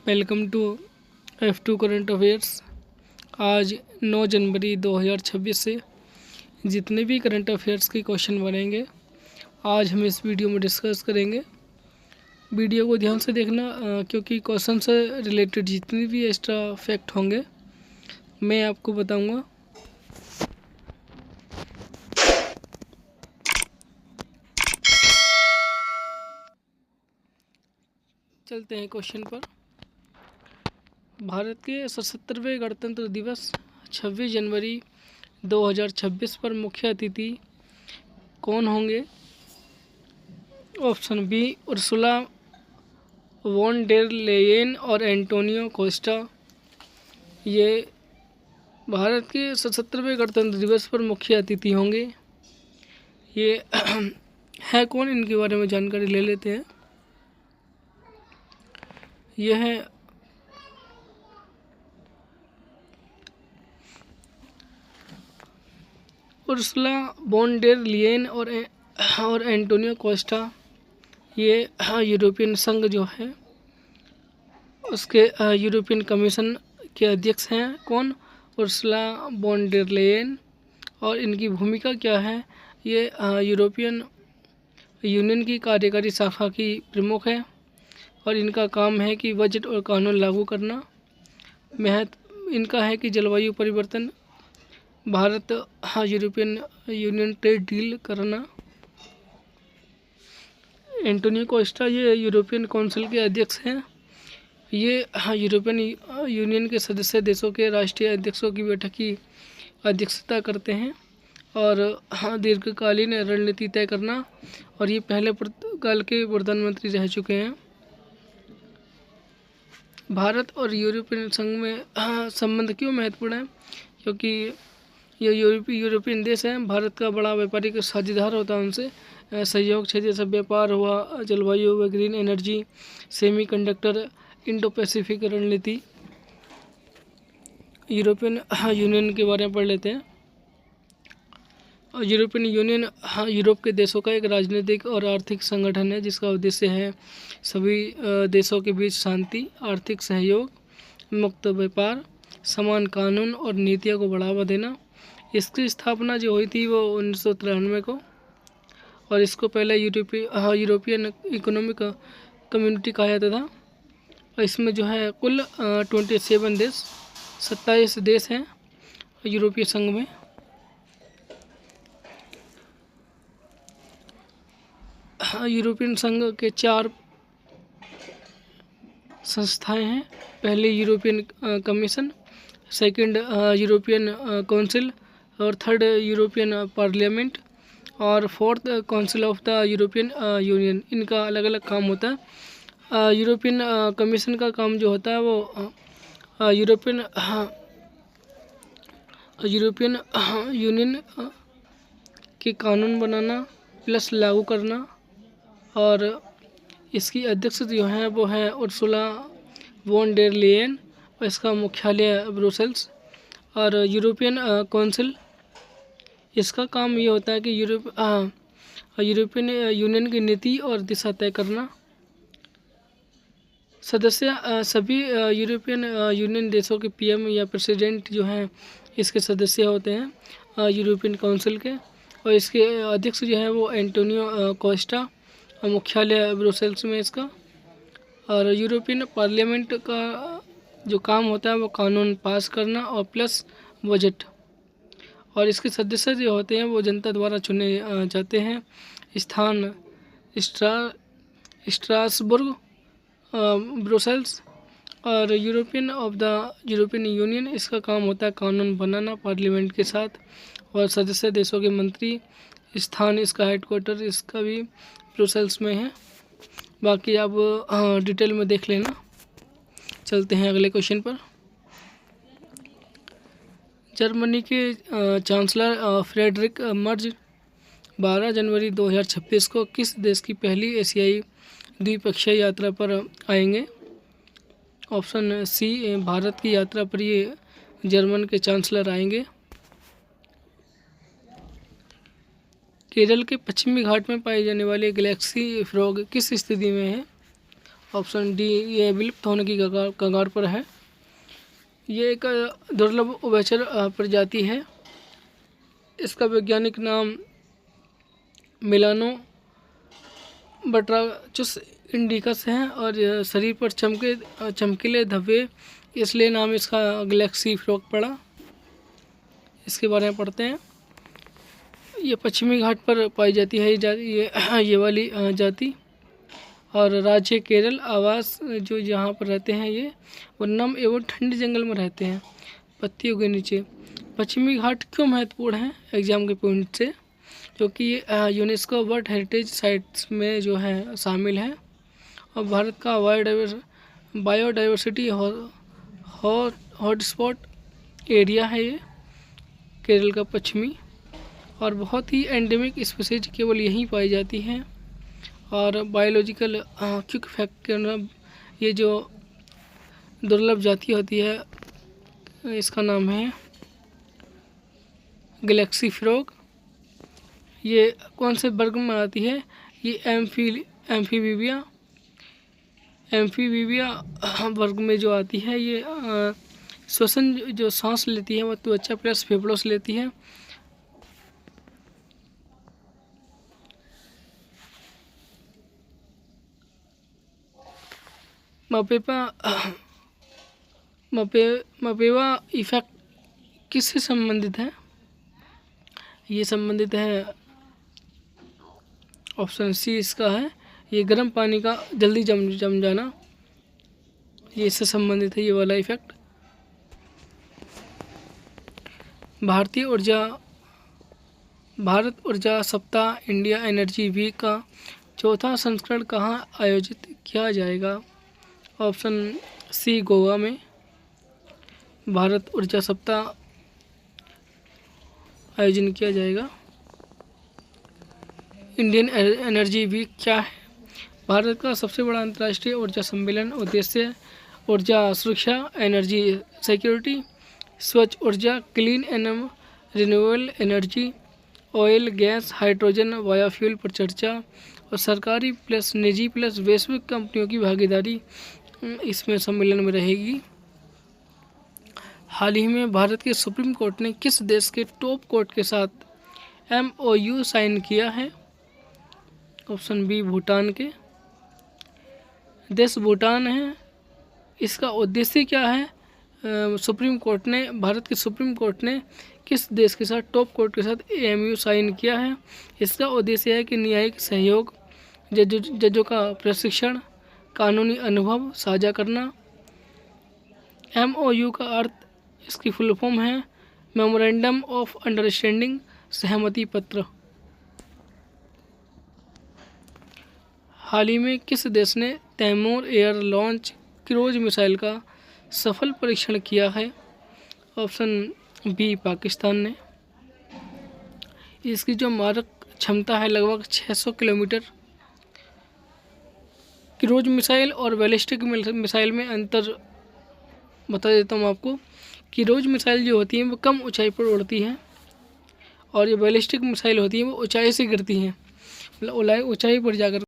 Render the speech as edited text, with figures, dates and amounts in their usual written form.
Welcome to F2 current affairs. आज 9 जनवरी 2026 से जितने भी करंट अफेयर्स के क्वेश्चन बनेंगे आज हम इस वीडियो में डिस्कस करेंगे। वीडियो को ध्यान से देखना क्योंकि क्वेश्चन से रिलेटेड जितने भी एक्स्ट्रा फैक्ट होंगे मैं आपको बताऊंगा। चलते हैं क्वेश्चन पर। भारत के 77वें गणतंत्र दिवस 26 जनवरी 2026 पर मुख्य अतिथि कौन होंगे? Option B Ursula von der Leyen और एंटोनियो कोस्टा। ये भारत के 77वें गणतंत्र दिवस पर मुख्य अतिथि होंगे। ये है कौन, इनके बारे में जानकारी ले लेते हैं। यह है उर्सुला वॉन डेर लियेन और एंटोनियो कोस्टा। ये यूरोपियन संघ जो है उसके यूरोपियन कमीशन के अध्यक्ष हैं। कौन? Ursula von der Leyen. और इनकी भूमिका क्या है? ये यूरोपियन यूनियन की कार्यकारी शाखा की प्रमुख है और इनका काम है कि बजट और कानून लागू करना। महत्व इनका है कि जलवायु परिवर्तन, Bharat European union trade deal करना। एंटोनियो कोस्टा ये यूरोपियन काउंसिल के अध्यक्ष हैं। ये यूरोपियन यूनियन के सदस्य देशों के राष्ट्रीय अध्यक्षों की बैठक की अध्यक्षता करते हैं और दीर्घकालीन रणनीति तय करना। और ये पहले पुर्तगाल के प्रधानमंत्री रह चुके हैं। भारत और यूरोपियन संघ में संबंध क्यों महत्वपूर्ण है? क्योंकि ये यूरोपियन देश हैं। भारत का बड़ा व्यापारिक साझेदार होता है उनसे। सहयोग क्षेत्र जैसे व्यापार हुआ, जलवायु व green energy, semiconductor, Indo Pacific रणनीति। यूरोपियन यूनियन के बारे में पढ़ लेते हैं। यूरोपियन यूनियन यूरोप के देशों का एक राजनीतिक और आर्थिक संगठन है जिसका उद्देश्य है सभी देशों के बीच शांति, आर्थिक सहयोग, मुक्त व्यापार, समान कानून और नीतियों को बढ़ावा देना। इसकी स्थापना जो हुई थी वो 1993 को और इसको पहले यूरोपियन इकोनॉमिक कम्युनिटी कहा जाता था। और इसमें जो है कुल 27 देश हैं यूरोपीय संघ में। यूरोपियन संघ के 4 संस्थाएं हैं। पहले European commission, second European council और थर्ड यूरोपियन पार्लियामेंट और fourth council of the European union. इनका अलग अलग काम होता है। यूरोपियन कमीशन का काम जो होता है वो यूरोपियन यूनियन के कानून बनाना प्लस लागू करना। और इसकी अध्यक्ष जो हैं वो है उर्सुला वॉन डेर लेयेन और इसका मुख्यालय ब्रुसेल्स। और यूरोपियन काउंसिल, इसका काम ये होता है कि यूरोपियन यूनियन की नीति और दिशा तय करना। सदस्य सभी यूरोपियन यूनियन देशों के पीएम या प्रेसिडेंट जो हैं इसके सदस्य होते हैं यूरोपियन काउंसिल के। और इसके अध्यक्ष जो है वो एंटोनियो कोस्टा, मुख्यालय ब्रुसेल्स में इसका। और यूरोपियन पार्लियामेंट का जो काम होता है वो कानून पास करना और प्लस बजट। और इसके सदस्य जो होते हैं वो जनता द्वारा चुने जाते हैं। स्थान स्ट्रासबुर्ग, ब्रुसेल्स। और यूरोपियन यूनियन, इसका काम होता है कानून बनाना पार्लियामेंट के साथ। और सदस्य देशों के मंत्री स्थान, इसका हेडक्वार्टर इसका भी ब्रुसेल्स में है। बाकी आप डिटेल में देख लेना। चलते हैं अगले क्वेश्चन पर। जर्मनी के चांसलर फ्रेडरिक मर्ज 12 जनवरी 2026 को किस देश की पहली एशियाई द्विपक्षीय यात्रा पर आएंगे? ऑप्शन सी भारत की यात्रा पर ये जर्मन के चांसलर आएंगे। केरल के पश्चिमी घाट में पाई जाने वाली गैलेक्सी फ्रॉग किस स्थिति में है? ऑप्शन डी, ये विलुप्त होने की कगार पर है। ये एक दुर्लभ उभयचर प्रजाति है। इसका वैज्ञानिक नाम मिलानो बट्राचुस इंडिकस है और शरीर पर चमकीले धब्बे, इसलिए नाम इसका गैलेक्सी फ्रॉग पड़ा। इसके बारे में पढ़ते हैं। ये पश्चिमी घाट पर पाई जाती है ये वाली जाति, और राज्य केरल। आवास जो यहाँ पर रहते हैं ये वो नम एवं ठंडे जंगल में रहते हैं, पत्तियों के नीचे। पश्चिमी घाट क्यों महत्वपूर्ण है एग्जाम के पॉइंट से? क्योंकि ये यूनेस्को वर्ल्ड हेरिटेज साइट्स में जो है शामिल है, और भारत का बायोडाइवर्सिटी हॉटस्पॉट एरिया है ये केरल का पश्चिमी, और बहुत ही एंडेमिक स्पीसीज केवल यहीं पाई जाती हैं। और बायोलॉजिकल क्विक फैक्ट, ये जो दुर्लभ जाति होती है इसका नाम है गैलेक्सी फ्रॉग। ये कौन से वर्ग में आती है? ये एम्फीबिया वर्ग में जो आती है। ये श्वसन जो सांस लेती है वो त्वचा प्लस फेफड़ों से लेती है। मपेवा इफेक्ट किससे संबंधित है? ये संबंधित है, ऑप्शन सी इसका है, ये गर्म पानी का जल्दी जम जाना, ये इससे संबंधित है ये वाला इफेक्ट। भारत ऊर्जा सप्ताह इंडिया एनर्जी वीक का चौथा संस्करण कहाँ आयोजित किया जाएगा? ऑप्शन सी, गोवा में। भारत ऊर्जा सप्ताह आयोजन किया जाएगा। इंडियन एनर्जी वीक क्या है? भारत का सबसे बड़ा अंतर्राष्ट्रीय ऊर्जा सम्मेलन। उद्देश्य ऊर्जा सुरक्षा, एनर्जी सिक्योरिटी, स्वच्छ ऊर्जा, clean and renewable energy, oil gas hydrogen biofuel पर चर्चा, और सरकारी प्लस निजी प्लस वैश्विक कंपनियों की भागीदारी इसमें सम्मेलन में रहेगी। हाल ही में भारत के सुप्रीम कोर्ट ने किस देश के टॉप कोर्ट के साथ MOU साइन किया है? ऑप्शन बी, भूटान के। देश भूटान है। इसका उद्देश्य क्या है? भारत के सुप्रीम कोर्ट ने किस देश के साथ, टॉप कोर्ट के साथ MOU साइन किया है? इसका उद्देश्य है कि न्यायिक सहयोग, जजों का प्रशिक्षण, कानूनी अनुभव साझा करना। MOU का अर्थ, इसकी फुल फॉर्म है मेमोरेंडम ऑफ अंडरस्टैंडिंग, सहमति पत्र। हाल ही में किस देश ने Taimur air launch cruise missile का सफल परीक्षण किया है? ऑप्शन बी, पाकिस्तान ने। इसकी जो मारक क्षमता है लगभग 600 किलोमीटर। क्रूज मिसाइल और बैलिस्टिक मिसाइल में अंतर बता देता हूँ आपको। क्रूज मिसाइल जो होती है वो कम ऊंचाई पर उड़ती है, और ये बैलिस्टिक मिसाइल होती है वो ऊंचाई से गिरती हैं, मतलब ऊंचाई पर जाकर